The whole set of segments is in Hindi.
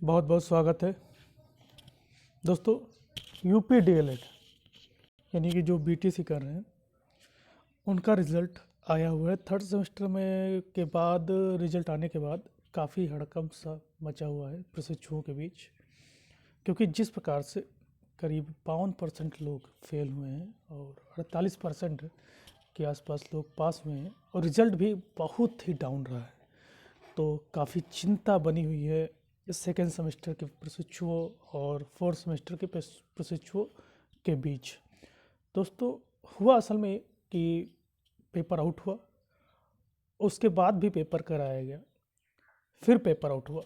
बहुत बहुत स्वागत है दोस्तों। यूपी डीएलएड यानी कि जो बीटीसी कर रहे हैं उनका रिज़ल्ट आया हुआ है। थर्ड सेमेस्टर में के बाद रिज़ल्ट आने के बाद काफ़ी हड़कंप सा मचा हुआ है प्रशिक्षुओं के बीच, क्योंकि जिस प्रकार से करीब 52% लोग फेल हुए हैं और 48% के आसपास लोग पास हुए हैं और रिज़ल्ट भी बहुत ही डाउन रहा है, तो काफ़ी चिंता बनी हुई है इस सेकेंड सेमेस्टर के प्रशिक्षुओं और फोर्थ सेमेस्टर के प्रशिक्षुओं के बीच। दोस्तों, हुआ असल में कि पेपर आउट हुआ, उसके बाद भी पेपर कराया गया, फिर पेपर आउट हुआ।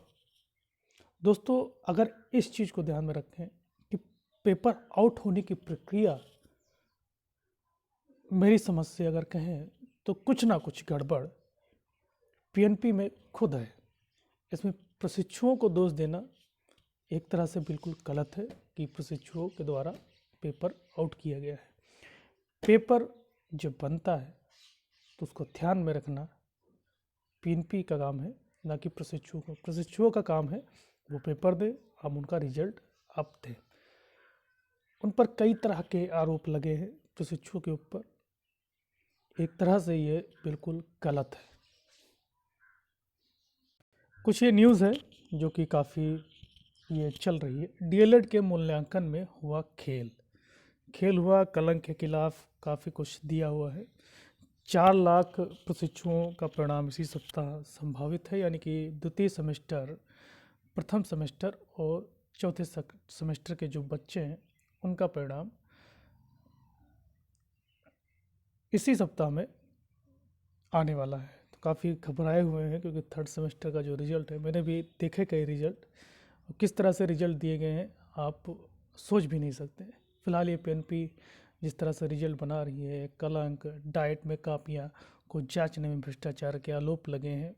दोस्तों, अगर इस चीज़ को ध्यान में रखें कि पेपर आउट होने की प्रक्रिया मेरी समझ से अगर कहें तो कुछ ना कुछ गड़बड़ पीएनपी में खुद है। इसमें प्रशिक्षुओं को दोष देना एक तरह से बिल्कुल गलत है कि प्रशिक्षुओं के द्वारा पेपर आउट किया गया है। पेपर जब बनता है तो उसको ध्यान में रखना पीएनपी का काम है, ना कि प्रशिक्षुओं का काम है वो पेपर दे, हम उनका रिजल्ट आप दें। उन पर कई तरह के आरोप लगे हैं प्रशिक्षुओं के ऊपर। एक तरह से ये बिल्कुल गलत है। कुछ ये न्यूज़ है जो कि काफ़ी ये चल रही है। डीएलएड के मूल्यांकन में हुआ खेल हुआ, कलंक के खिलाफ काफ़ी कुछ दिया हुआ है। 4 लाख प्रशिक्षुओं का परिणाम इसी सप्ताह संभावित है, यानी कि द्वितीय सेमेस्टर, प्रथम सेमेस्टर और चौथे सेमेस्टर के जो बच्चे हैं उनका परिणाम इसी सप्ताह में आने वाला है। तो काफ़ी घबराए हुए हैं, क्योंकि थर्ड सेमेस्टर का जो रिज़ल्ट है, मैंने भी देखे कई रिज़ल्ट, किस तरह से रिज़ल्ट दिए गए हैं आप सोच भी नहीं सकते। फ़िलहाल ये पीएनपी जिस तरह से रिज़ल्ट बना रही है, कलंक, डाइट में कापियाँ को जांचने में भ्रष्टाचार के आरोप लगे हैं,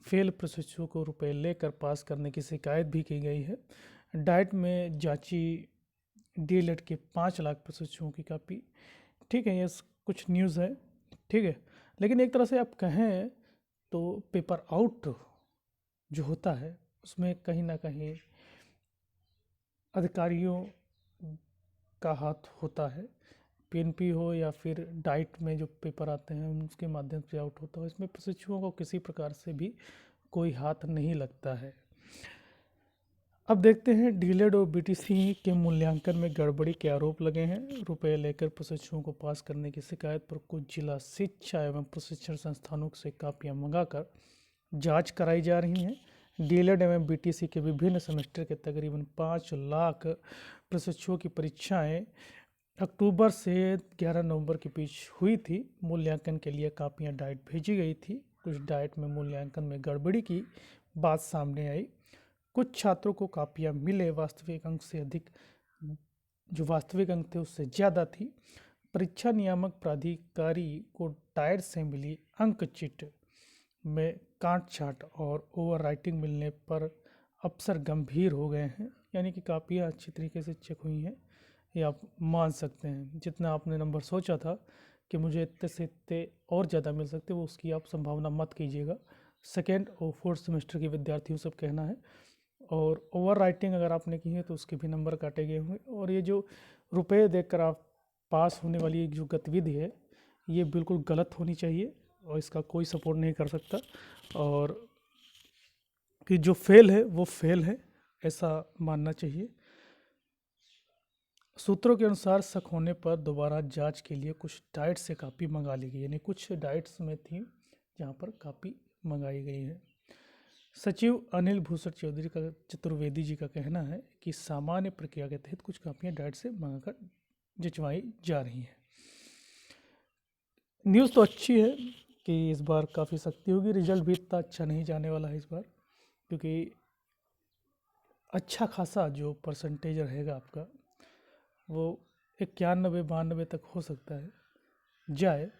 फेल प्रशिक्षुओं को रुपए लेकर पास करने की शिकायत भी की गई है। डाइट में जांची डीएलएड के 5 लाख प्रशिक्षुओं की कापी। ठीक है, ये कुछ न्यूज़ है, ठीक है, लेकिन एक तरह से आप कहें तो पेपर आउट जो होता है उसमें कहीं ना कहीं अधिकारियों का हाथ होता है। पीएनपी हो या फिर डाइट में जो पेपर आते हैं उसके माध्यम से आउट होता है, इसमें प्रशिक्षुओं को किसी प्रकार से भी कोई हाथ नहीं लगता है। अब देखते हैं, डीएलएड और बीटीसी के मूल्यांकन में गड़बड़ी के आरोप लगे हैं। रुपए लेकर प्रशिक्षुओं को पास करने की शिकायत पर कुछ जिला शिक्षा एवं प्रशिक्षण संस्थानों से कापियां मंगाकर जांच कराई जा रही हैं। डीएलएड एवं बीटीसी के विभिन्न सेमेस्टर के तकरीबन 5 लाख प्रशिक्षुओं की परीक्षाएं अक्टूबर से 11 नवंबर के बीच हुई थी। मूल्यांकन के लिए कापियां डाइट भेजी गई थी। कुछ डाइट में मूल्यांकन में गड़बड़ी की बात सामने आई। कुछ छात्रों को कापियां मिले वास्तविक अंक से अधिक, जो वास्तविक अंक थे उससे ज़्यादा थी। परीक्षा नियामक प्राधिकारी को डाइट से मिली अंक चिट में काट छाँट और ओवर राइटिंग मिलने पर अफसर गंभीर हो गए हैं, यानी कि कापियाँ अच्छी तरीके से चेक हुई हैं, ये आप मान सकते हैं। जितना आपने नंबर सोचा था कि मुझे इतने से इतने और ज़्यादा मिल सकते, वो उसकी आप संभावना मत कीजिएगा। सेकेंड और फोर्थ सेमेस्टर के विद्यार्थियों सब कहना है। और ओवर राइटिंग अगर आपने की है तो उसके भी नंबर काटे गए होंगे। और ये जो रुपए देकर आप पास होने वाली जो गतिविधि है ये बिल्कुल गलत होनी चाहिए और इसका कोई सपोर्ट नहीं कर सकता। और कि जो फेल है वो फेल है, ऐसा मानना चाहिए। सूत्रों के अनुसार शक होने पर दोबारा जांच के लिए कुछ डाइट से कापी मंगा ली गई, यानी कुछ डाइट्स में थी जहां पर कापी मंगाई गई है। सचिव अनिल भूषण चतुर्वेदी जी का कहना है कि सामान्य प्रक्रिया के तहत कुछ कापियां डाइट से मंगाकर जंचवाई जा रही हैं। न्यूज़ तो अच्छी है कि इस बार काफ़ी सख्ती होगी। रिजल्ट भी इतना अच्छा नहीं जाने वाला है इस बार, क्योंकि अच्छा खासा जो परसेंटेज रहेगा आपका वो 91-92 तक हो सकता है जाए।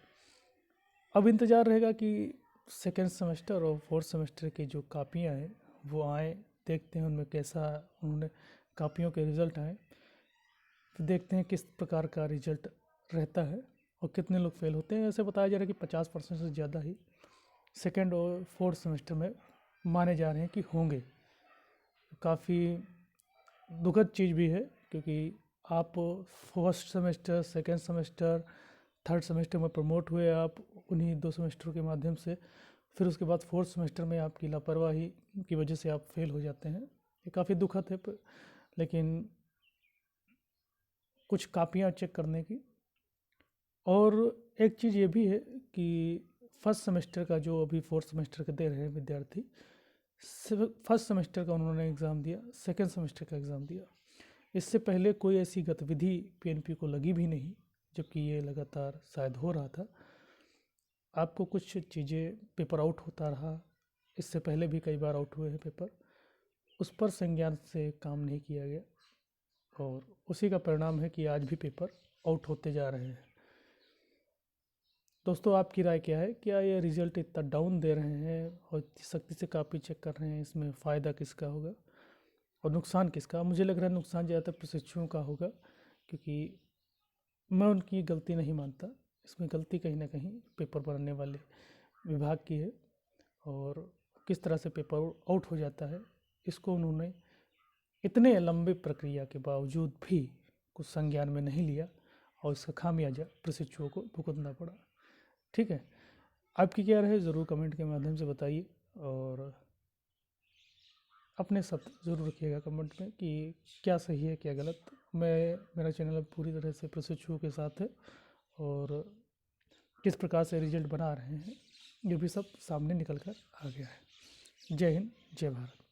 अब इंतज़ार रहेगा कि सेकेंड सेमेस्टर और फोर्थ सेमेस्टर की जो कापियाँ हैं वो आए, देखते हैं उनमें कैसा उन्होंने कापियों के रिज़ल्ट आए, तो देखते हैं किस प्रकार का रिज़ल्ट रहता है और कितने लोग फेल होते हैं। ऐसे बताया जा रहा है कि 50% से ज़्यादा ही सेकेंड और फोर्थ सेमेस्टर में माने जा रहे हैं कि होंगे। काफ़ी दुखद चीज़ भी है, क्योंकि आप first semester, second semester, third semester में प्रमोट हुए आप उन्हीं 2 सेमेस्टर के माध्यम से, फिर उसके बाद फोर्थ सेमेस्टर में आपकी लापरवाही की वजह से आप फेल हो जाते हैं। ये काफ़ी दुखद है, लेकिन कुछ कापियाँ चेक करने की। और एक चीज़ ये भी है कि फर्स्ट सेमेस्टर का जो अभी फोर्थ सेमेस्टर के दे रहे हैं विद्यार्थी, फर्स्ट सेमेस्टर का उन्होंने एग्ज़ाम दिया, सेकेंड सेमेस्टर का एग्ज़ाम दिया, इससे पहले कोई ऐसी गतिविधि पीएनपी को लगी भी नहीं, जबकि ये लगातार शायद हो रहा था। आपको कुछ चीज़ें पेपर आउट होता रहा, इससे पहले भी कई बार आउट हुए हैं पेपर, उस पर संज्ञान से काम नहीं किया गया, और उसी का परिणाम है कि आज भी पेपर आउट होते जा रहे हैं। दोस्तों, आपकी राय क्या है? क्या ये रिज़ल्ट इतना डाउन दे रहे हैं और इतनी सख्ती से कापी चेक कर रहे हैं, इसमें फ़ायदा किसका होगा और नुकसान किसका? मुझे लग रहा है नुकसान ज़्यादातर प्रशिक्षुओं का होगा, क्योंकि मैं उनकी गलती नहीं मानता, इसमें गलती कहीं ना कहीं पेपर बनाने वाले विभाग की है, और किस तरह से पेपर आउट हो जाता है इसको उन्होंने इतने लंबे प्रक्रिया के बावजूद भी कुछ संज्ञान में नहीं लिया, और इसका खामियाजा प्रशिक्षुओं को भुगतना पड़ा। ठीक है, आपकी क्या राय है ज़रूर कमेंट के माध्यम से बताइए, और अपने शब्द ज़रूर रखिएगा कमेंट में कि क्या सही है क्या गलत। मेरा चैनल अब पूरी तरह से प्रशिक्षुओं के साथ है, और किस प्रकार से रिजल्ट बना रहे हैं ये भी सब सामने निकल कर आ गया है। जय हिंद, जय भारत।